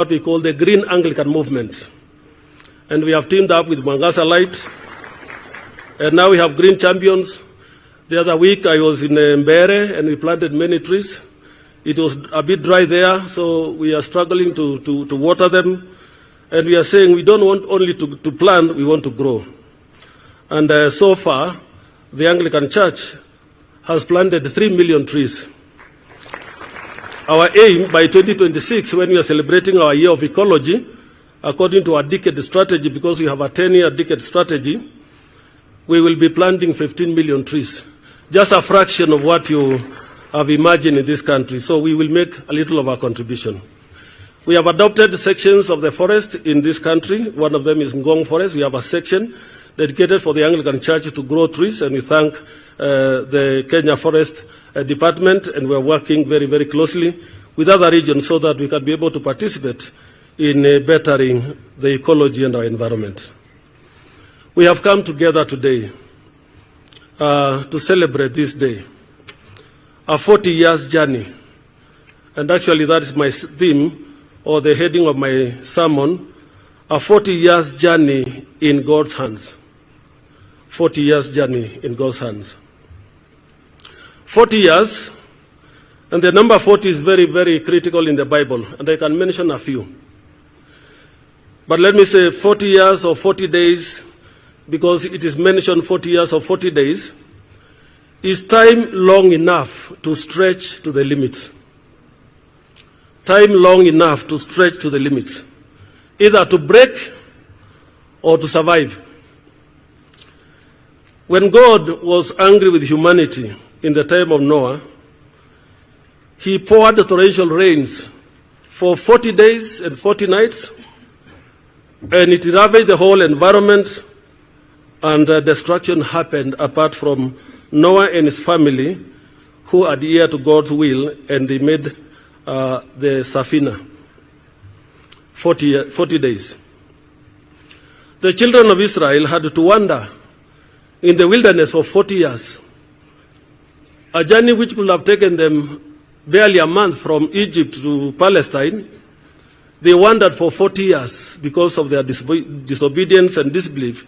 what we call the Green Anglican Movement. And we have teamed up with Mwangaza Light. And now we have Green Champions. The other week I was in Mbere and we planted many trees. It was a bit dry there, so we are struggling to water them. And we are saying we don't want only to plant, we want to grow. And so far, the Anglican Church has planted 3 million trees. Our aim by 2026, when we are celebrating our year of ecology, according to our decade strategy, because we have a 10-year decade strategy, we will be planting 15 million trees. Just a fraction of what you have imagined in this country. So we will make a little of our contribution. We have adopted sections of the forest in this country. One of them is Ngong Forest. We have a section dedicated for the Anglican Church to grow trees, and we thank the Kenya Forest Department, and we are working very, very closely with other regions so that we can be able to participate in bettering the ecology and our environment. We have come together today to celebrate this day, a 40 years journey. And actually that is my theme, or the heading of my sermon, a 40 years journey in God's hands. 40 years journey in God's hands. 40 years, and the number 40 is very, very critical in the Bible, and I can mention a few. But let me say 40 years or 40 days, because it is mentioned 40 years or 40 days, is time long enough to stretch to the limits. Time long enough to stretch to the limits, either to break or to survive. When God was angry with humanity in the time of Noah, he poured torrential rains for 40 days and 40 nights, and it ravaged the whole environment, and destruction happened apart from Noah and his family, who adhered to God's will, and they made the Safina. 40 days. The children of Israel had to wander in the wilderness for 40 years, a journey which could have taken them barely a month from Egypt to Palestine. They wandered for 40 years because of their disobedience and disbelief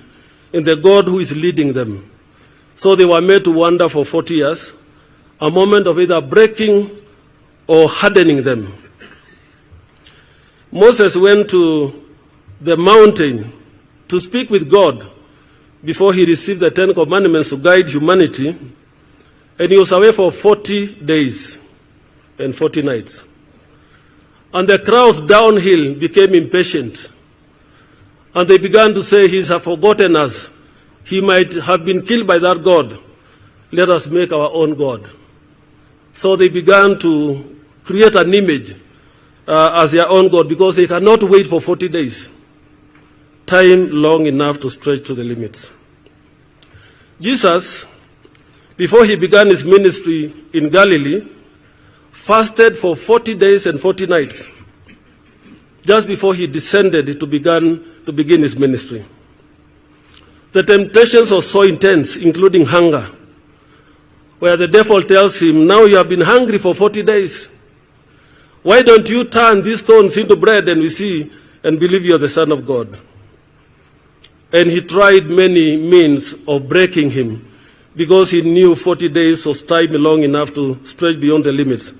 in the God who is leading them. So they were made to wander for 40 years, a moment of either breaking or hardening them. Moses went to the mountain to speak with God before he received the 10 Commandments to guide humanity, and he was away for 40 days and 40 nights. And the crowds downhill became impatient, and they began to say, he has forgotten us. He might have been killed by that God. Let us make our own God. So they began to create an image as their own God, because they cannot wait for 40 days. Time long enough to stretch to the limits. Jesus, before he began his ministry in Galilee, fasted for 40 days and 40 nights, just before he descended to begin his ministry. The temptations were so intense, including hunger, where the devil tells him, now you have been hungry for 40 days. Why don't you turn these stones into bread, and we see and believe you are the Son of God? And he tried many means of breaking him, because he knew 40 days was time long enough to stretch beyond the limits.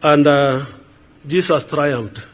And Jesus triumphed.